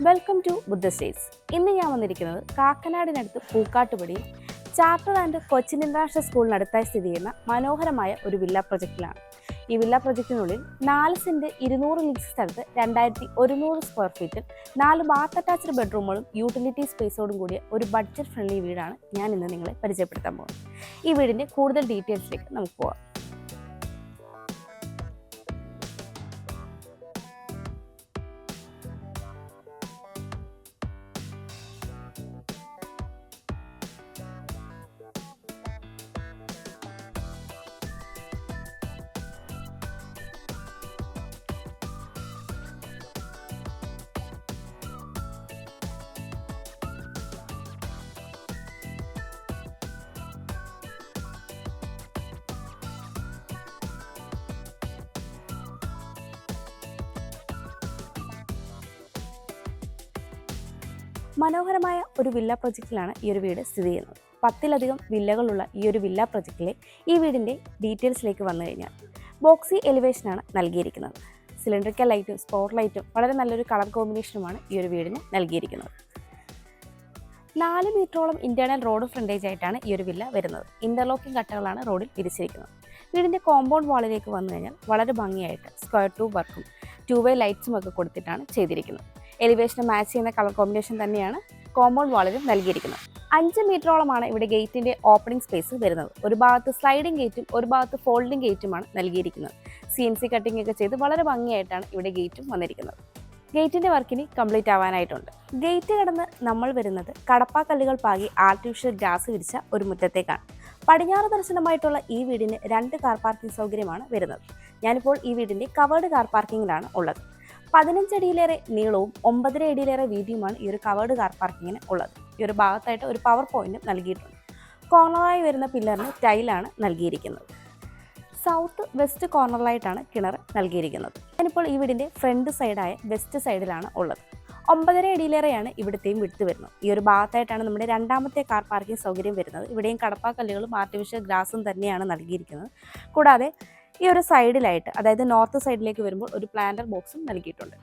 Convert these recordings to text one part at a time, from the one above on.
Welcome to Buddha States. ഇന്ന് ഞാൻ വന്നിരിക്കുന്നത് കാക്കനാടിനടുത്ത് പൂക്കാട്ടുപടിയിൽ ചാർട്ടർ ആൻഡ് കൊച്ചിൻ ഇന്റർനാഷണൽ സ്കൂളിനടുത്തായി സ്ഥിതി ചെയ്യുന്ന മനോഹരമായ ഒരു വില്ല പ്രൊജക്റ്റിലാണ്. ഈ വില്ല പ്രൊജക്റ്റിനുള്ളിൽ 4 സെന്റ് 200 ലീസ് സ്ഥലത്ത് 2100 സ്ക്വയർ ഫീറ്റിൽ 4 ബാത്ത് അറ്റാച്ച്ഡ് ബെഡ്റൂമുകളും യൂട്ടിലിറ്റി സ്പേസോടും കൂടിയ ഒരു ബഡ്ജറ്റ് ഫ്രണ്ട്ലി വീടാണ് ഞാൻ ഇന്ന് നിങ്ങളെ പരിചയപ്പെടുത്താൻ പോകുന്നത്. ഈ വീടിൻ്റെ കൂടുതൽ ഡീറ്റെയിൽസിലേക്ക് നമുക്ക് പോകാം. മനോഹരമായ ഒരു വില്ല പ്രൊജക്റ്റിലാണ് ഈ ഒരു വീട് സ്ഥിതി ചെയ്യുന്നത്. 10ലധികം വില്ലകളുള്ള ഈ ഒരു വില്ല പ്രൊജക്റ്റിലെ ഈ വീടിൻ്റെ ഡീറ്റെയിൽസിലേക്ക് വന്നു കഴിഞ്ഞാൽ ബോക്സി എലിവേഷനാണ് നൽകിയിരിക്കുന്നത്. സിലിണ്ടറിക്കൽ ലൈറ്റും സ്പോട്ട് ലൈറ്റും വളരെ നല്ലൊരു കളർ കോമ്പിനേഷനുമാണ് ഈ ഒരു വീടിന് നൽകിയിരിക്കുന്നത്. 4 മീറ്ററോളം ഇന്റേണൽ റോഡ് ഫ്രണ്ടേജ് ആയിട്ടാണ് ഈ ഒരു വില്ല വരുന്നത്. ഇന്റർലോക്കിംഗ് കട്ടകളാണ് റോഡിൽ വിരിച്ചിരിക്കുന്നത്. വീടിൻ്റെ കോമ്പൗണ്ട് വാളിലേക്ക് വന്നു കഴിഞ്ഞാൽ വളരെ ഭംഗിയായിട്ട് സ്ക്വയർ ട്യൂബ് വർക്കും 2-വേ ലൈറ്റ്സും ഒക്കെ കൊടുത്തിട്ടാണ് ചെയ്തിരിക്കുന്നത്. എലിവേഷന് മാച്ച് ചെയ്യുന്ന കളർ കോമ്പിനേഷൻ തന്നെയാണ് കോമ്പൗണ്ട് വാളിലും നൽകിയിരിക്കുന്നത്. 5 മീറ്ററോളമാണ് ഇവിടെ ഗേറ്റിൻ്റെ ഓപ്പണിംഗ് സ്പേസ് വരുന്നത്. ഒരു ഭാഗത്ത് സ്ലൈഡിംഗ് ഗേറ്റും ഒരു ഭാഗത്ത് ഫോൾഡിംഗ് ഗേറ്റുമാണ് നൽകിയിരിക്കുന്നത്. CNC കട്ടിംഗ് ഒക്കെ ചെയ്ത് വളരെ ഭംഗിയായിട്ടാണ് ഇവിടെ ഗേറ്റും വന്നിരിക്കുന്നത്. ഗേറ്റിൻ്റെ വർക്കിന് കംപ്ലീറ്റ് ആവാനായിട്ടുണ്ട്. ഗേറ്റ് കടന്ന് നമ്മൾ വരുന്നത് കടപ്പാക്കല്ലുകൾ പാകി ആർട്ടിഫിഷ്യൽ ഗ്രാസ് വിരിച്ച ഒരു മുറ്റത്തേക്കാണ്. പടിഞ്ഞാറ് ദർശനമായിട്ടുള്ള ഈ വീടിന് 2 കാർ പാർക്കിംഗ് സൗകര്യമാണ് വരുന്നത്. ഞാനിപ്പോൾ ഈ വീടിൻ്റെ കവേർഡ് കാർ പാർക്കിങ്ങിലാണ് ഉള്ളത്. 15 അടിയിലേറെ നീളവും 9.5 അടിയിലേറെ വീതിയുമാണ് ഈ ഒരു കവേർഡ് കാർ പാർക്കിങ്ങിന് ഉള്ളത്. ഈ ഒരു ഭാഗത്തായിട്ട് ഒരു പവർ പോയിന്റും നൽകിയിട്ടുണ്ട്. കോർണറായി വരുന്ന പില്ലറിന് ടൈലാണ് നൽകിയിരിക്കുന്നത്. സൗത്ത് വെസ്റ്റ് കോർണറിലായിട്ടാണ് കിണർ നൽകിയിരിക്കുന്നത്. ഞാനിപ്പോൾ ഈ വീടിൻ്റെ ഫ്രണ്ട് സൈഡായ വെസ്റ്റ് സൈഡിലാണ് ഉള്ളത്. 9.5 അടിയിലേറെയാണ് ഇവിടുത്തെയും വിടുത്ത് വരുന്നത്. ഈ ഒരു ഭാഗത്തായിട്ടാണ് നമ്മുടെ രണ്ടാമത്തെ കാർ പാർക്കിംഗ് സൗകര്യം വരുന്നത്. ഇവിടെയും കടപ്പാക്കല്ലുകളും ആർട്ടിഫിഷ്യൽ ഗ്രാസും തന്നെയാണ് നൽകിയിരിക്കുന്നത്. കൂടാതെ ഈ ഒരു സൈഡിലായിട്ട്, അതായത് നോർത്ത് സൈഡിലേക്ക് വരുമ്പോൾ ഒരു പ്ലാന്റർ ബോക്സും നൽകിയിട്ടുണ്ട്.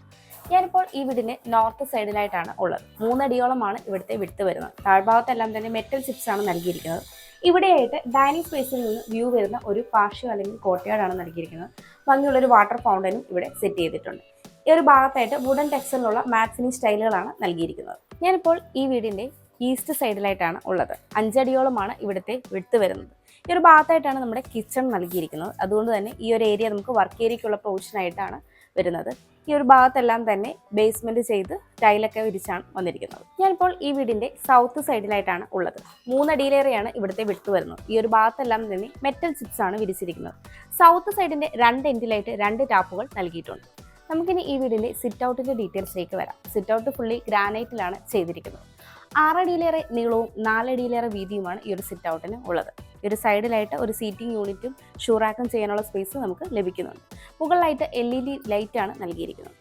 ഞാനിപ്പോൾ ഈ വീടിൻ്റെ നോർത്ത് സൈഡിലായിട്ടാണ് ഉള്ളത്. 3 അടിയോളമാണ് ഇവിടുത്തെ വിടുത്ത് വരുന്നത്. താഴ്ഭാഗത്തെല്ലാം തന്നെ മെറ്റൽ ചിപ്സ് ആണ് നൽകിയിരിക്കുന്നത്. ഇവിടെയായിട്ട് ഡൈനിങ് സ്പേസിൽ നിന്ന് വ്യൂ വരുന്ന ഒരു പാഷ്യോ അല്ലെങ്കിൽ കോർട്ട്യാർഡാണ് നൽകിയിരിക്കുന്നത്. ഭംഗിയുള്ളൊരു വാട്ടർ ഫൗണ്ടനും ഇവിടെ സെറ്റ് ചെയ്തിട്ടുണ്ട്. ഈ ഒരു ഭാഗത്തായിട്ട് വുഡൻ ടെക്സ്ചറിലുള്ള മാറ്റ് ഫിനിഷ് ടൈലുകളാണ് നൽകിയിരിക്കുന്നത്. ഞാനിപ്പോൾ ഈ വീടിൻ്റെ ഈസ്റ്റ് സൈഡിലായിട്ടാണ് ഉള്ളത്. 5 അടിയോളമാണ് ഇവിടുത്തെ വിടുത്ത് വരുന്നത്. ഈ ഒരു ഭാഗത്തായിട്ടാണ് നമ്മുടെ കിച്ചൺ നൽകിയിരിക്കുന്നത്. അതുകൊണ്ട് തന്നെ ഈ ഒരു ഏരിയ നമുക്ക് വർക്ക് ഏരിയയ്ക്കുള്ള പ്രൊവിഷനായിട്ടാണ് വരുന്നത്. ഈ ഒരു ഭാഗത്തെല്ലാം തന്നെ ബേസ്മെന്റ് ചെയ്ത് ടൈലൊക്കെ വിരിച്ചാണ് വന്നിരിക്കുന്നത്. ഞാനിപ്പോൾ ഈ വീടിന്റെ സൗത്ത് സൈഡിലായിട്ടാണ് ഉള്ളത്. 3 അടിയിലേറെയാണ് ഇവിടുത്തെ വിടുത്ത് വരുന്നത്. ഈ ഒരു ഭാഗത്തെല്ലാം തന്നെ മെറ്റൽ ചിപ്സ് ആണ് വിരിച്ചിരിക്കുന്നത്. സൗത്ത് സൈഡിന്റെ 2 എൻഡിലായിട്ട് 2 ടാപ്പുകൾ നൽകിയിട്ടുണ്ട്. നമുക്കിനി ഈ വീടിന്റെ സിറ്റ് ഔട്ടിന്റെ ഡീറ്റെയിൽസിലേക്ക് വരാം. സിറ്റ് ഔട്ട് ഫുള്ളി ഗ്രാനൈറ്റിലാണ് ചെയ്തിരിക്കുന്നത്. 6 അടിയിലേറെ നീളവും 4 അടിയിലേറെ വീതിയുമാണ് ഈ ഒരു സിറ്റ് ഔട്ടിന് ഉള്ളത്. ഈ ഒരു സൈഡിലായിട്ട് ഒരു സീറ്റിംഗ് യൂണിറ്റും ഷൂറാക്കും ചെയ്യാനുള്ള സ്പേസ് നമുക്ക് ലഭിക്കുന്നുണ്ട്. മുകളിലായിട്ട് LED ലൈറ്റാണ് നൽകിയിരിക്കുന്നത്.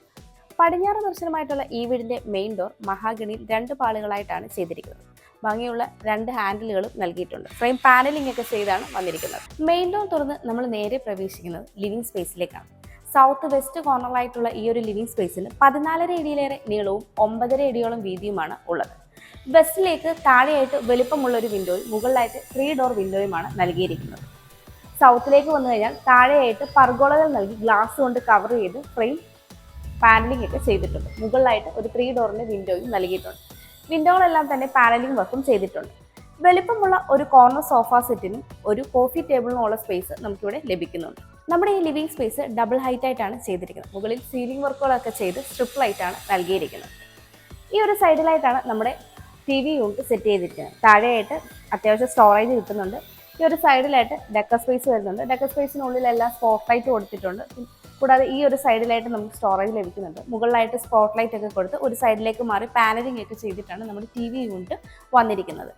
പടിഞ്ഞാറ് ദർശനമായിട്ടുള്ള ഈ വീടിൻ്റെ മെയിൻ ഡോർ മഹാഗണിയിൽ 2 പാളികളായിട്ടാണ് ചെയ്തിരിക്കുന്നത്. ഭംഗിയുള്ള 2 ഹാൻഡിലുകളും നൽകിയിട്ടുണ്ട്. ഫ്രെയിം പാനലിംഗ് ഒക്കെ ചെയ്താണ് വന്നിരിക്കുന്നത്. മെയിൻ ഡോർ തുറന്ന് നമ്മൾ നേരെ പ്രവേശിക്കുന്നത് ലിവിംഗ് സ്പേസിലേക്കാണ്. സൗത്ത് വെസ്റ്റ് കോർണറിലായിട്ടുള്ള ഈ ഒരു ലിവിംഗ് സ്പേസിന് 14.5 അടിയിലേറെ നീളവും 9.5 അടിയോളം വീതിയുമാണ് ഉള്ളത്. വെസ്റ്റിലേക്ക് താഴെയായിട്ട് വലിപ്പമുള്ള ഒരു വിൻഡോയും മുകളിലായിട്ട് 3 ഡോർ വിൻഡോയുമാണ് നൽകിയിരിക്കുന്നത്. സൗത്തിലേക്ക് വന്നു കഴിഞ്ഞാൽ താഴെയായിട്ട് പർഗോളകൾ നൽകി ഗ്ലാസ് കൊണ്ട് കവർ ചെയ്ത് ഫ്രെയിം പാനലിംഗ് ഒക്കെ ചെയ്തിട്ടുണ്ട്. മുകളിലായിട്ട് ഒരു 3 ഡോറിന്റെ വിൻഡോയും നൽകിയിട്ടുണ്ട്. വിൻഡോകളെല്ലാം തന്നെ പാനലിംഗ് വർക്കും ചെയ്തിട്ടുണ്ട്. വലിപ്പമുള്ള ഒരു കോർണർ സോഫ സെറ്റിനും ഒരു കോഫി ടേബിളിനുമുള്ള സ്പേസ് നമുക്കിവിടെ ലഭിക്കുന്നുണ്ട്. നമ്മുടെ ഈ ലിവിംഗ് സ്പേസ് ഡബിൾ ഹൈറ്റ് ആയിട്ടാണ് ചെയ്തിരിക്കുന്നത്. മുകളിൽ സീലിംഗ് വർക്കുകളൊക്കെ ചെയ്ത് സ്ട്രിപ്പ് ലൈറ്റാണ് നൽകിയിരിക്കുന്നത്. ഈ ഒരു സൈഡിലായിട്ടാണ് നമ്മുടെ TV യൂണിറ്റ് സെറ്റ് ചെയ്തിരിക്കുന്നത്. താഴെയായിട്ട് അത്യാവശ്യം സ്റ്റോറേജ് കിട്ടുന്നുണ്ട്. ഈ ഒരു സൈഡിലായിട്ട് ഡെക്കർ സ്പേസ് വരുന്നുണ്ട്. ഡെക്കർ സ്പേസിനുള്ളിലെല്ലാം സ്പോട്ട് ലൈറ്റ് കൊടുത്തിട്ടുണ്ട്. കൂടാതെ ഈ ഒരു സൈഡിലായിട്ട് നമുക്ക് സ്റ്റോറേജ് ലഭിക്കുന്നുണ്ട്. മുകളിലായിട്ട് സ്പോട്ട് ലൈറ്റ് ഒക്കെ കൊടുത്ത് ഒരു സൈഡിലേക്ക് മാറി പാനലിംഗ് ഒക്കെ ചെയ്തിട്ടാണ് നമ്മുടെ TV യൂണിറ്റ് വന്നിരിക്കുന്നത്.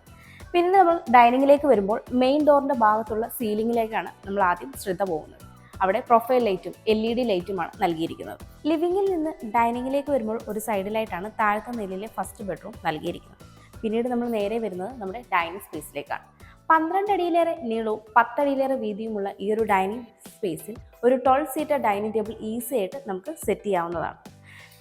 പിന്നെ നമ്മൾ ഡൈനിങ്ങിലേക്ക് വരുമ്പോൾ മെയിൻ ഡോറിൻ്റെ ഭാഗത്തുള്ള സീലിംഗിലേക്കാണ് നമ്മൾ ആദ്യം ശ്രദ്ധ പോകുന്നത്. അവിടെ പ്രൊഫൈൽ ലൈറ്റും LED ലൈറ്റുമാണ് നൽകിയിരിക്കുന്നത്. ലിവിങ്ങിൽ നിന്ന് ഡൈനിങ്ങിലേക്ക് വരുമ്പോൾ ഒരു സൈഡിലായിട്ടാണ് താഴത്തെ നിലയിലെ ഫസ്റ്റ് ബെഡ്റൂം നൽകിയിരിക്കുന്നത്. പിന്നീട് നമ്മൾ നേരെ വരുന്നത് നമ്മുടെ ഡൈനിങ് സ്പേസിലേക്കാണ്. 12 അടിയിലേറെ നീളവും 10 അടിയിലേറെ വീതിയുമുള്ള ഈ ഒരു ഡൈനിങ് സ്പേസിൽ ഒരു 12 സീറ്റർ ഡൈനിങ് ടേബിൾ ഈസി ആയിട്ട് നമുക്ക് സെറ്റ് ചെയ്യാവുന്നതാണ്.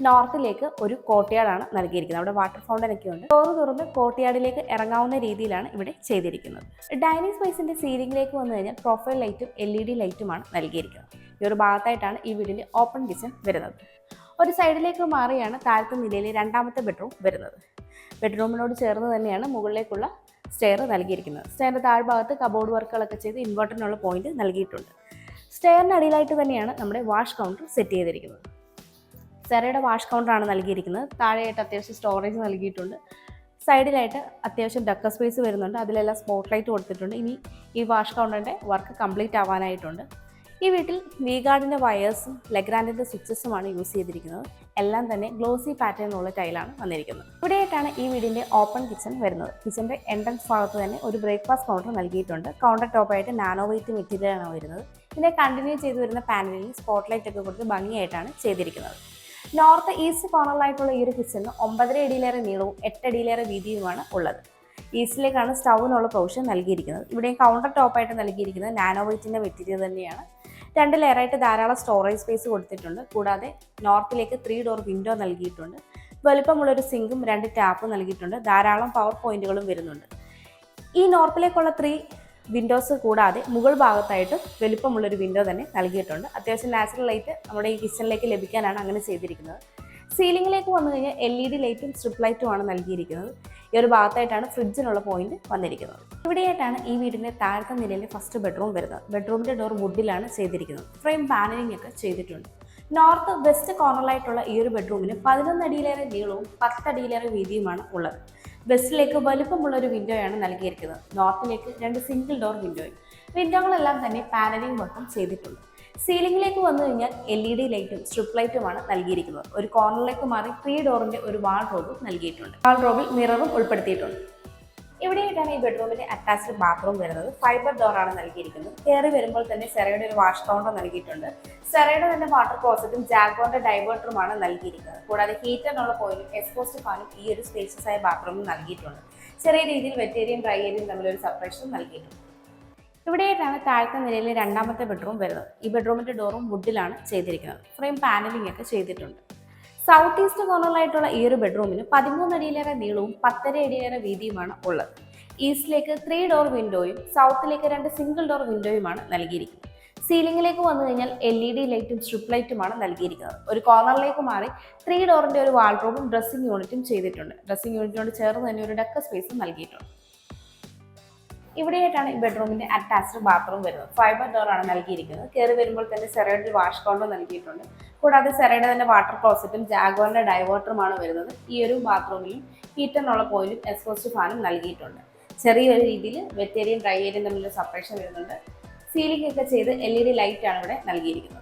നോർത്തിലേക്ക് ഒരു കോർട്ട്യാർഡാണ് നൽകിയിരിക്കുന്നത്. അവിടെ വാട്ടർ ഫൗണ്ടൻ ഒക്കെ ഉണ്ട്. ഡോറ് തുറന്ന് കോർട്ട്യാർഡിലേക്ക് ഇറങ്ങാവുന്ന രീതിയിലാണ് ഇവിടെ ചെയ്തിരിക്കുന്നത്. ഡൈനിങ് സ്പേസിന്റെ സീലിംഗിലേക്ക് വന്നു കഴിഞ്ഞാൽ പ്രൊഫൈൽ ലൈറ്റും LED ലൈറ്റുമാണ് നൽകിയിരിക്കുന്നത്. ഈ ഒരു ഭാഗത്തായിട്ടാണ് ഈ വീടിന്റെ ഓപ്പൺ കിച്ചൺ വരുന്നത്. ഒരു സൈഡിലേക്ക് മാറിയാണ് താഴത്തെ നിലയിലെ രണ്ടാമത്തെ ബെഡ്റൂം വരുന്നത്. ബെഡ്റൂമിനോട് ചേർന്ന് തന്നെയാണ് മുകളിലേക്കുള്ള സ്റ്റെയർ നൽകിയിരിക്കുന്നത്. സ്റ്റെയറിന്റെ താഴ്ഭാഗത്ത് കബോർഡ് വർക്കുകളൊക്കെ ചെയ്ത് ഇൻവെർട്ടറിനുള്ള പോയിന്റ് നൽകിയിട്ടുണ്ട്. സ്റ്റെയറിന് അടിയിലായിട്ട് തന്നെയാണ് നമ്മുടെ വാഷ് കൗണ്ടർ സെറ്റ് ചെയ്തിരിക്കുന്നത്. സെറയുടെ വാഷ് കൗണ്ടറാണ് നൽകിയിരിക്കുന്നത്. താഴെയായിട്ട് അത്യാവശ്യം സ്റ്റോറേജ് നൽകിയിട്ടുണ്ട്. സൈഡിലായിട്ട് അത്യാവശ്യം ഡക്ക സ്പേസ് വരുന്നുണ്ട്. അതിലെല്ലാം സ്പോട്ട് ലൈറ്റ് കൊടുത്തിട്ടുണ്ട്. ഇനി ഈ വാഷ് കൗണ്ടറിൻ്റെ വർക്ക് കംപ്ലീറ്റ് ആവാനായിട്ടുണ്ട്. ഈ വീട്ടിൽ വി ഗാർഡിൻ്റെ വയേഴ്സും ലെഗ്രാൻഡിൻ്റെ സ്വിച്ചസുമാണ് യൂസ് ചെയ്തിരിക്കുന്നത്. എല്ലാം തന്നെ ഗ്ലോസി പാറ്റേണിലുള്ള ടൈലാണ് വന്നിരിക്കുന്നത്. ഇവിടെയായിട്ടാണ് ഈ വീടിൻ്റെ ഓപ്പൺ കിച്ചൺ വരുന്നത്. കിച്ചൻ്റെ എൻട്രൻസ് ഭാഗത്ത് തന്നെ ഒരു ബ്രേക്ക്ഫാസ്റ്റ് കൗണ്ടർ നൽകിയിട്ടുണ്ട്. കൗണ്ടർ ടോപ്പായിട്ട് നാനോ വെയ്റ്റ് മെറ്റീരിയലാണ് വരുന്നത്. ഇതിനെ കണ്ടിന്യൂ ചെയ്തു വരുന്ന പാനലിൽ സ്പോട്ട് ലൈറ്റ് ഒക്കെ കൊടുത്ത് ഭംഗിയായിട്ടാണ് ചെയ്തിരിക്കുന്നത്. നോർത്ത് ഈസ്റ്റ് കോർണറിലായിട്ടുള്ള ഈ ഒരു കിച്ചണിന് 9.5 അടിയിലേറെ നീളവും 8 അടിയിലേറെ വീതിയുമാണ് ഉള്ളത്. ഈസ്റ്റിലേക്കാണ് സ്റ്റൗവിനുള്ള പ്രൊവിഷൻ നൽകിയിരിക്കുന്നത്. ഇവിടെയും കൗണ്ടർ ടോപ്പായിട്ട് നൽകിയിരിക്കുന്നത് നാനോ വെയ്റ്റിൻ്റെ മെറ്റീരിയൽ തന്നെയാണ്. 2 ലെയറായിട്ട് ധാരാളം സ്റ്റോറേജ് സ്പേസ് കൊടുത്തിട്ടുണ്ട്. കൂടാതെ നോർത്തിലേക്ക് 3 ഡോർ വിൻഡോ നൽകിയിട്ടുണ്ട്. വലുപ്പമുള്ളൊരു സിങ്കും 2 ടാപ്പും നൽകിയിട്ടുണ്ട്. ധാരാളം പവർ പോയിന്റുകളും വരുന്നുണ്ട്. ഈ നോർത്തിലേക്കുള്ള 3 വിൻഡോസ് കൂടാതെ മുകൾ ഭാഗത്തായിട്ട് വലുപ്പമുള്ളൊരു വിൻഡോ തന്നെ നൽകിയിട്ടുണ്ട്. അത്യാവശ്യം നാച്ചുറൽ ലൈറ്റ് നമ്മുടെ ഈ കിച്ചണിലേക്ക് ലഭിക്കാനാണ് അങ്ങനെ ചെയ്തിരിക്കുന്നത്. സീലിംഗിലേക്ക് വന്നു കഴിഞ്ഞാൽ LED ലൈറ്റും സ്ട്രിപ്പ് ലൈറ്റുമാണ് നൽകിയിരിക്കുന്നത്. ഈ ഒരു ഭാഗത്തായിട്ടാണ് ഫ്രിഡ്ജിനുള്ള പോയിന്റ് വന്നിരിക്കുന്നത്. ഇവിടെയായിട്ടാണ് ഈ വീടിൻ്റെ താഴത്തെ നിലയിലെ ഫസ്റ്റ് ബെഡ്റൂം വരുന്നത്. ബെഡ്റൂമിൻ്റെ ഡോർ വുഡിലാണ് ചെയ്തിരിക്കുന്നത്. ഫ്രെയിം പാനലിംഗ് ഒക്കെ ചെയ്തിട്ടുണ്ട്. നോർത്ത് വെസ്റ്റ് കോർണറിലായിട്ടുള്ള ഈ ഒരു ബെഡ്റൂമിന് 11 അടിയിലേറെ നീളവും 10 അടിയിലേറെ വീതിയുമാണ് ഉള്ളത്. വെസ്റ്റിലേക്ക് വലുപ്പമുള്ള ഒരു വിൻഡോയാണ് നൽകിയിരിക്കുന്നത്. നോർത്തിലേക്ക് 2 സിംഗിൾ ഡോർ വിൻഡോയും. വിൻഡോകളെല്ലാം തന്നെ പാനലിംഗ് വർക്കും ചെയ്തിട്ടുണ്ട്. സീലിംഗിലേക്ക് വന്നു കഴിഞ്ഞാൽ LED ലൈറ്റും സ്ട്രിപ്പ് ലൈറ്റുമാണ് നൽകിയിരിക്കുന്നത്. ഒരു കോർണറിലേക്ക് മാറി 3 ഡോറിന്റെ ഒരു വാൾഡ്രോബും നൽകിയിട്ടുണ്ട്. വാൾഡ്രോബിൽ മിററും ഉൾപ്പെടുത്തിയിട്ടുണ്ട്. ഇവിടെയായിട്ടാണ് ഈ ബെഡ്റൂമിന്റെ അറ്റാച്ച്ഡ് ബാത്റൂം വരുന്നത്. ഫൈബർ ഡോറാണ് നൽകിയിരിക്കുന്നത്. കയറി വരുമ്പോൾ തന്നെ സെറയുടെ ഒരു വാഷ് കൗണ്ടർ നൽകിയിട്ടുണ്ട്. സെറയുടെ തന്നെ വാട്ടർ ക്ലോസറ്റും ജാഗോറിന്റെ ഡൈവേർട്ടറുമാണ് നൽകിയിരിക്കുന്നത്. കൂടാതെ ഹീറ്ററിനുള്ള പോയിന്റും എക്സ്പോസ്റ്റ് ഫാനും ഈ ഒരു സ്പേഷ്യസ് ആയ ബാത്റൂമിൽ നൽകിയിട്ടുണ്ട്. ചെറിയ രീതിയിൽ വെറ്റ് ഏരിയയും ഡ്രൈ ഏരിയയും തമ്മിലൊരു സെപ്പറേഷൻ നൽകിയിട്ടുണ്ട്. ഇവിടെയായിട്ടാണ് താഴത്തെ നിലയിലെ രണ്ടാമത്തെ ബെഡ്റൂം വരുന്നത്. ഈ ബെഡ്റൂമിന്റെ ഡോറും വുഡിലാണ് ചെയ്തിരിക്കുന്നത്. ഫ്രെയിം പാനലിംഗ് ഒക്കെ ചെയ്തിട്ടുണ്ട്. സൗത്ത് ഈസ്റ്റ് കോർണറിലായിട്ടുള്ള ഈ ഒരു ബെഡ്റൂമിന് 13 അടിയിലേറെ നീളവും 10.5 അടിയിലേറെ വീതിയുമാണ് ഉള്ളത്. ഈസ്റ്റിലേക്ക് 3 ഡോർ വിൻഡോയും സൗത്തിലേക്ക് 2 സിംഗിൾ ഡോർ വിൻഡോയുമാണ് നൽകിയിരിക്കുന്നത്. സീലിംഗിലേക്ക് വന്നു കഴിഞ്ഞാൽ LED ലൈറ്റും സ്ട്രിപ്പ് ലൈറ്റുമാണ് നൽകിയിരിക്കുന്നത്. ഒരു കോർണറിലേക്ക് മാറി 3 ഡോറിന്റെ ഒരു വാൾഡ്രോബും ഡ്രസ്സിംഗ് യൂണിറ്റും ചെയ്തിട്ടുണ്ട്. ഡ്രസ്സിംഗ് യൂണിറ്റിനോട് ചേർന്ന് തന്നെ ഒരു ഡെക്ക സ്പേസും നൽകിയിട്ടുണ്ട്. ഇവിടെയായിട്ടാണ് ഈ ബെഡ്റൂമിന്റെ അറ്റാച്ച്ഡ് ബാത്റൂം വരുന്നത്. ഫൈബർ ഡോറാണ് നൽകിയിരിക്കുന്നത്. കയറി വരുമ്പോൾ തന്നെ സെറയുടെ വാഷ് കൗണ്ടർ നൽകിയിട്ടുണ്ട്. കൂടാതെ സെറയുടെ തന്നെ വാട്ടർ ക്ലോസറ്റും ജാഗോറിന്റെ ഡൈവേർട്ടറുമാണ് വരുന്നത്. ഈ ഒരു ബാത്റൂമിലും ഹീറ്ററിനുള്ള പോയിന്റും എക്സ്പോസ്റ്റ് ഫാനും നൽകിയിട്ടുണ്ട്. ചെറിയൊരു രീതിയിൽ വെറ്റ് ഏരിയയും ഡ്രൈ ഏരിയയും തമ്മിലുള്ള സെപ്പറേഷൻ വരുന്നുണ്ട്. സീലിംഗ് ഒക്കെ ചെയ്ത് LED ലൈറ്റാണ് ഇവിടെ നൽകിയിരിക്കുന്നത്.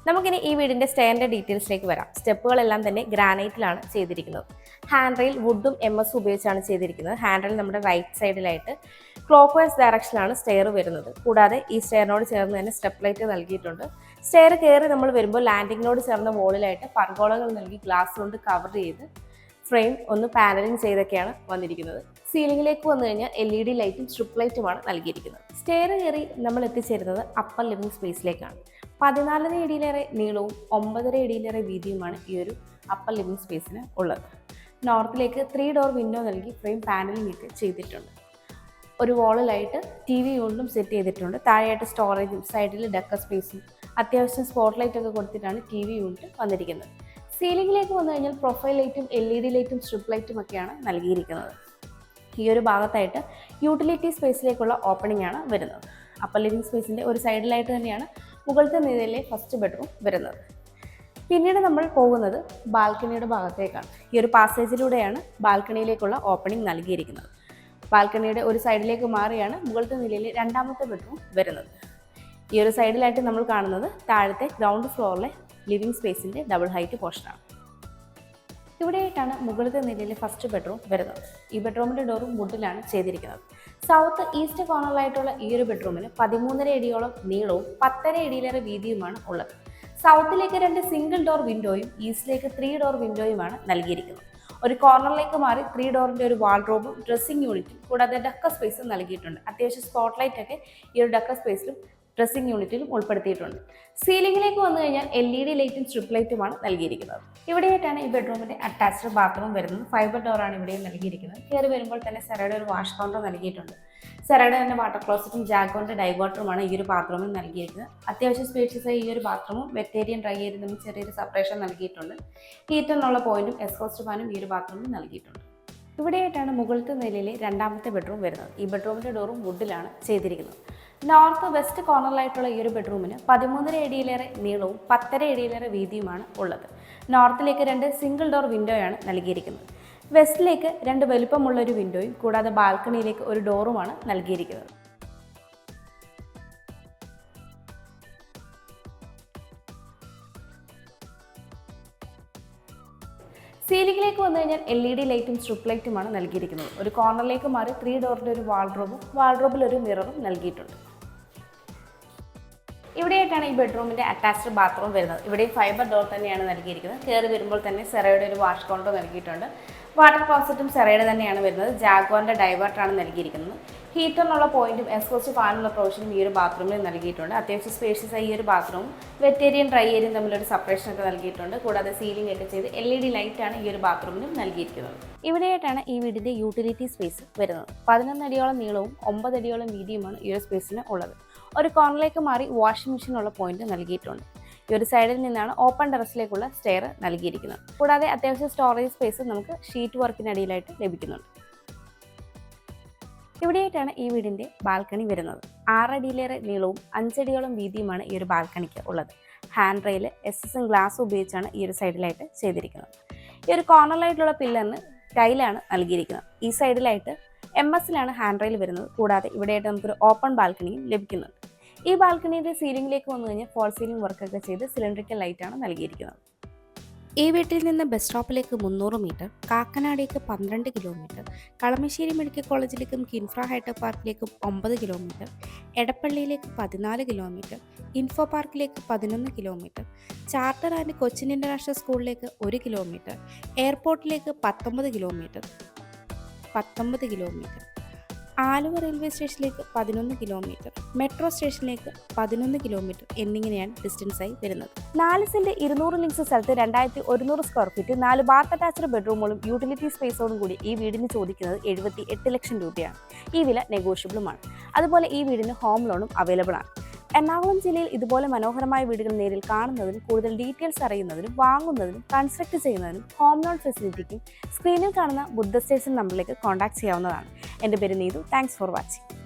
നമുക്കിനി ഈ വീടിന്റെ സ്റ്റെയറിന്റെ ഡീറ്റെയിൽസിലേക്ക് വരാം. സ്റ്റെപ്പുകളെല്ലാം തന്നെ ഗ്രാനൈറ്റിലാണ് ചെയ്തിരിക്കുന്നത്. ഹാൻഡ് റെയിൽ വുഡും MS ഉപയോഗിച്ചാണ് ചെയ്തിരിക്കുന്നത്. ഹാൻഡ് റെയിൽ നമ്മുടെ റൈറ്റ് സൈഡിലായിട്ട് ക്ലോക്ക് വൈസ് ഡയറക്ഷനിലാണ് സ്റ്റെയർ വരുന്നത്. കൂടാതെ ഈ സ്റ്റെയറിനോട് ചേർന്ന് തന്നെ സ്റ്റെപ്പ് ലൈറ്റ് നൽകിയിട്ടുണ്ട്. സ്റ്റെയർ കയറി നമ്മൾ വരുമ്പോൾ ലാൻഡിങ്ങിനോട് ചേർന്ന വോളിലായിട്ട് പർഗോളകൾ നൽകി ഗ്ലാസ് കൊണ്ട് കവർ ചെയ്ത് ഫ്രെയിം ഒന്ന് പാനലിംഗ് ചെയ്തൊക്കെയാണ് വന്നിരിക്കുന്നത്. സീലിംഗിലേക്ക് വന്നു കഴിഞ്ഞാൽ LED ലൈറ്റും സ്ട്രിപ്പ് ലൈറ്റുമാണ് നൽകിയിരിക്കുന്നത്. സ്റ്റെയർ കയറി നമ്മൾ എത്തിച്ചേരുന്നത് അപ്പർ ലിവിംഗ് സ്പേസിലേക്കാണ്. 14 അടിയിലേറെ നീളവും 9.5 അടിയിലേറെ വീതിയുമാണ് ഈ ഒരു അപ്പർ ലിവിംഗ് സ്പേസിന് ഉള്ളത്. നോർത്തിലേക്ക് 3 ഡോർ വിൻഡോ നൽകി ഫ്രെയിം പാനലിംഗ് ഒക്കെ ചെയ്തിട്ടുണ്ട്. ഒരു വാളിലായിട്ട് TV യൂണിറ്റും സെറ്റ് ചെയ്തിട്ടുണ്ട്. താഴെയായിട്ട് സ്റ്റോറേജും സൈഡിൽ ഡെക്ക സ്പേസും അത്യാവശ്യം സ്പോട്ട് ലൈറ്റ് ഒക്കെ കൊടുത്തിട്ടാണ് TV യൂണിറ്റ് വന്നിരിക്കുന്നത്. സീലിംഗിലേക്ക് വന്നു കഴിഞ്ഞാൽ പ്രൊഫൈൽ ലൈറ്റും LED ലൈറ്റും സ്ട്രിപ്പ് ലൈറ്റും ഒക്കെയാണ് നൽകിയിരിക്കുന്നത്. ഈ ഒരു ഭാഗത്തായിട്ട് യൂട്ടിലിറ്റി സ്പേസിലേക്കുള്ള ഓപ്പണിംഗ് ആണ് വരുന്നത്. അപ്പർ ലിവിംഗ് സ്പേസിൻ്റെ ഒരു സൈഡിലായിട്ട് തന്നെയാണ് മുകളിലത്തെ നിലയിലെ ഫസ്റ്റ് ബെഡ്റൂം വരുന്നത്. പിന്നീട് നമ്മൾ പോകുന്നത് ബാൽക്കണിയുടെ ഭാഗത്തേക്കാണ്. ഈ ഒരു പാസേജിലൂടെയാണ് ബാൽക്കണിയിലേക്കുള്ള ഓപ്പണിംഗ് നൽകിയിരിക്കുന്നത്. ബാൽക്കണിയുടെ ഒരു സൈഡിലേക്ക് മാറിയാണ് മുകളിലത്തെ നിലയിലെ രണ്ടാമത്തെ ബെഡ്റൂം വരുന്നത്. ഈ ഒരു സൈഡിലായിട്ട് നമ്മൾ കാണുന്നത് താഴത്തെ ഗ്രൗണ്ട് ഫ്ലോറിലെ ലിവിംഗ് സ്പേസിൻ്റെ ഡബിൾ ഹൈറ്റ് പോർഷനാണ്. ഇവിടെയായിട്ടാണ് മുകളിലത്തെ നിലയിലെ ഫസ്റ്റ് ബെഡ്റൂം വരുന്നത്. ഈ ബെഡ്റൂമിൻ്റെ ഡോറും വുഡിലാണ് ചെയ്തിരിക്കുന്നത്. സൗത്ത് ഈസ്റ്റ് കോർണറിലായിട്ടുള്ള ഈ ഒരു ബെഡ്റൂമിന് 13.5 അടിയോളം നീളവും 10.5 അടിയിലേറെ വീതിയുമാണ് ഉള്ളത്. സൗത്തിലേക്ക് 2 സിംഗിൾ ഡോർ വിൻഡോയും ഈസ്റ്റിലേക്ക് 3 ഡോർ വിൻഡോയുമാണ് നൽകിയിരിക്കുന്നത്. ഒരു കോർണറിലേക്ക് മാറി 3 ഡോറിൻ്റെ ഒരു വാൾഡ്രോബും ഡ്രസ്സിംഗ് യൂണിറ്റും കൂടാതെ ഡക്ക സ്പേസും നൽകിയിട്ടുണ്ട്. അത്യാവശ്യം സ്പോട്ട് ലൈറ്റ് ഒക്കെ ഈ ഒരു ഡക്ക സ്പേസിലും ഡ്രസ്സിംഗ് യൂണിറ്റിലും ഉൾപ്പെടുത്തിയിട്ടുണ്ട്. സീലിംഗിലേക്ക് വന്നു കഴിഞ്ഞാൽ LED ലൈറ്റും സ്ട്രിപ്പ് ലൈറ്റുമാണ് നൽകിയിരിക്കുന്നത്. ഇവിടെയായിട്ടാണ് ഈ ബെഡ്റൂമിന്റെ അറ്റാച്ച്ഡ് ബാത്റൂം വരുന്നത്. ഫൈബർ ഡോറാണ് ഇവിടെയും നൽകിയിരിക്കുന്നത്. കയറി വരുമ്പോൾ തന്നെ സെറയുടെ ഒരു വാഷ് കൗണ്ടർ നൽകിയിട്ടുണ്ട്. സെറയുടെ തന്നെ വാട്ടർ ക്ലോസറ്റും ജാഗോന്റെ ഡൈവേർട്ടറുമാണ് ഈ ഒരു ബാത്റൂമിൽ നൽകിയിരിക്കുന്നത്. അത്യാവശ്യം സ്പേഷ്യസ് ഈ ഒരു ബാത്റൂമും വെറ്റ് ഏരിയയും ഡ്രൈ ഏരിയയും തമ്മിൽ ചെറിയൊരു സെപ്പറേഷൻ നൽകിയിട്ടുണ്ട്. ഹീറ്ററിനുള്ള പോയിന്റും എക്സ്ഹോസ്റ്റ് ഫാനും ഈ ഒരു ബാത്റൂമിൽ നൽകിയിട്ടുണ്ട്. ഇവിടെയായിട്ടാണ് മുകളിലത്തെ നിലയിലെ രണ്ടാമത്തെ ബെഡ്റൂം വരുന്നത്. ഈ ബെഡ്റൂമിന്റെ ഡോറും വുഡിലാണ് ചെയ്തിരിക്കുന്നത്. നോർത്ത് വെസ്റ്റ് കോർണറിലായിട്ടുള്ള ഈ ഒരു ബെഡ്റൂമിന് 13.5 അടിയിലേറെ നീളവും 10.5 അടിയിലേറെ വീതിയുമാണ് ഉള്ളത്. നോർത്തിലേക്ക് 2 സിംഗിൾ ഡോർ വിൻഡോയാണ് നൽകിയിരിക്കുന്നത്. വെസ്റ്റിലേക്ക് 2 വലുപ്പമുള്ള ഒരു വിൻഡോയും കൂടാതെ ബാൽക്കണിയിലേക്ക് ഒരു ഡോറുമാണ് നൽകിയിരിക്കുന്നത്. സീലിംഗിലേക്ക് വന്നു കഴിഞ്ഞാൽ LED ലൈറ്റും സ്ട്രിപ്പ് ലൈറ്റുമാണ് നൽകിയിരിക്കുന്നത്. ഒരു കോർണറിലേക്ക് മാറി 3 ഡോറിൻ്റെ ഒരു വാൾഡ്രോബിൽ ഒരു മിററും നൽകിയിട്ടുണ്ട്. ഇവിടെയായിട്ടാണ് ഈ ബെഡ്റൂമിന്റെ അറ്റാച്ച്ഡ് ബാത്റൂം വരുന്നത്. ഇവിടെ ഫൈബർ ഡോർ തന്നെയാണ് നൽകിയിരിക്കുന്നത്. കയറി വരുമ്പോൾ തന്നെ സെറയുടെ ഒരു വാഷ് കൗണ്ടർ നൽകിയിട്ടുണ്ട്. വാട്ടർ ക്ലോസറ്റും സെറയുടെ തന്നെയാണ് വരുന്നത്. ജാഗ്വാറിന്റെ ഡൈവേർട്ടറാണ് നൽകിയിരിക്കുന്നത്. ഹീറ്ററിനുള്ള പോയിന്റും എക്സ്ഹോസ്റ്റ് ഫാനുള്ള പ്രൊവിഷനും ഈ ഒരു ബാത്റൂമിൽ നൽകിയിട്ടുണ്ട്. അത്യാവശ്യം സ്പേഷ്യസ് ആയി ഈ ഒരു ബാത്റൂമും വെറ്റ് ഏരിയയും ഡ്രൈ ഏരിയയും തമ്മിലൊരു സെപ്പറേഷൻ ഒക്കെ നൽകിയിട്ടുണ്ട്. കൂടാതെ സീലിംഗ് ഒക്കെ ചെയ്ത് LED ലൈറ്റാണ് ഈ ഒരു ബാത്റൂമിനും നൽകിയിരിക്കുന്നത്. ഇവിടെയായിട്ടാണ് ഈ വീടിന്റെ യൂട്ടിലിറ്റി സ്പേസ് വരുന്നത്. 11 അടിയോളം നീളവും 9 അടിയോളം വീതിയുമാണ് ഈ ഒരു സ്പേസിന് ഉള്ളത്. ഒരു കോർണറിലേക്ക് മാറി വാഷിംഗ് മെഷീനുള്ള പോയിന്റ് നൽകിയിട്ടുണ്ട്. ഈ ഒരു സൈഡിൽ നിന്നാണ് ഓപ്പൺ ടെറസിലേക്കുള്ള സ്റ്റെയർ നൽകിയിരിക്കുന്നത്. കൂടാതെ അത്യാവശ്യം സ്റ്റോറേജ് സ്പേസ് നമുക്ക് ഷീറ്റ് വർക്കിനടിയിലായിട്ട് ലഭിക്കുന്നുണ്ട്. ഇവിടെയായിട്ടാണ് ഈ വീടിന്റെ ബാൽക്കണി വരുന്നത്. 6 അടിയിലേറെ നീളവും 5 അടിയോളം വീതിയുമാണ് ഈ ഒരു ബാൽക്കണിക്ക് ഉള്ളത്. ഹാൻഡ് റെയിൽ SSM ഗ്ലാസ് ഉപയോഗിച്ചാണ് ഈ ഒരു സൈഡിലായിട്ട് ചെയ്തിരിക്കുന്നത്. ഈ ഒരു കോർണറിലായിട്ടുള്ള പില്ലറിന് ടൈലാണ് നൽകിയിരിക്കുന്നത്. ഈ സൈഡിലായിട്ട് MS ഹാൻഡ് റെയിൽ വരുന്നത്. കൂടാതെ ഇവിടെയായിട്ട് നമുക്കൊരു ഓപ്പൺ ബാൽക്കണിയും ലഭിക്കുന്നുണ്ട്. ഈ ബാൽക്കണിയുടെ സീലിംഗിലേക്ക് വന്നു കഴിഞ്ഞാൽ ഫോൾ സീലിംഗ് വർക്കൊക്കെ ചെയ്ത് സിലിണ്ടറിക്കൽ ലൈറ്റാണ് നൽകിയിരിക്കുന്നത്. ഈ വീട്ടിൽ നിന്ന് ബസ് സ്റ്റോപ്പിലേക്ക് 300 മീറ്റർ, കാക്കനാടേക്ക് 12 കിലോമീറ്റർ, കളമശ്ശേരി മെഡിക്കൽ കോളേജിലേക്കും കിൻഫ്ര ഹൈടെക് പാർക്കിലേക്കും 9 കിലോമീറ്റർ, എടപ്പള്ളിയിലേക്ക് 14 കിലോമീറ്റർ, ഇൻഫോ പാർക്കിലേക്ക് 11 kilometre, charter and Cochin international സ്കൂളിലേക്ക് 1 കിലോമീറ്റർ, എയർപോർട്ടിലേക്ക് 19 കിലോമീറ്റർ, ആലുവ റെയിൽവേ സ്റ്റേഷനിലേക്ക് 11 കിലോമീറ്റർ, മെട്രോ സ്റ്റേഷനിലേക്ക് 11 കിലോമീറ്റർ എന്നിങ്ങനെയാണ് ഡിസ്റ്റൻസായി വരുന്നത്. 4 സെന്റ് 200 ലിങ്സ് സ്ഥലത്ത് 2100 സ്ക്വയർ ഫീറ്റ് 4 ബാത്ത് അറ്റാച്ച്ഡ് ബെഡ്റൂമുകളും യൂട്ടിലിറ്റി സ്പേസോടും കൂടി ഈ വീടിന് ചോദിക്കുന്നത് 78 ലക്ഷം രൂപയാണ്. ഈ വില നെഗോഷ്യബിളുമാണ്. അതുപോലെ ഈ വീടിന് ഹോം ലോണും അവൈലബിൾ ആണ്. എറണാകുളം ജില്ലയിൽ ഇതുപോലെ മനോഹരമായ വീടുകൾ നേരിൽ കാണുന്നതിനും കൂടുതൽ ഡീറ്റെയിൽസ് അറിയുന്നതിനും വാങ്ങുന്നതിനും കൺസ്ട്രക്ട് ചെയ്യുന്നതിനും ഹോം ലോൺ ഫെസിലിറ്റിക്കും സ്ക്രീനിൽ കാണുന്ന ബുദ്ധ സ്റ്റേഷൻ നമ്പറിലേക്ക് കോൺടാക്ട് ചെയ്യാവുന്നതാണ്. എൻ്റെ പേര് നീതു. Thanks for watching.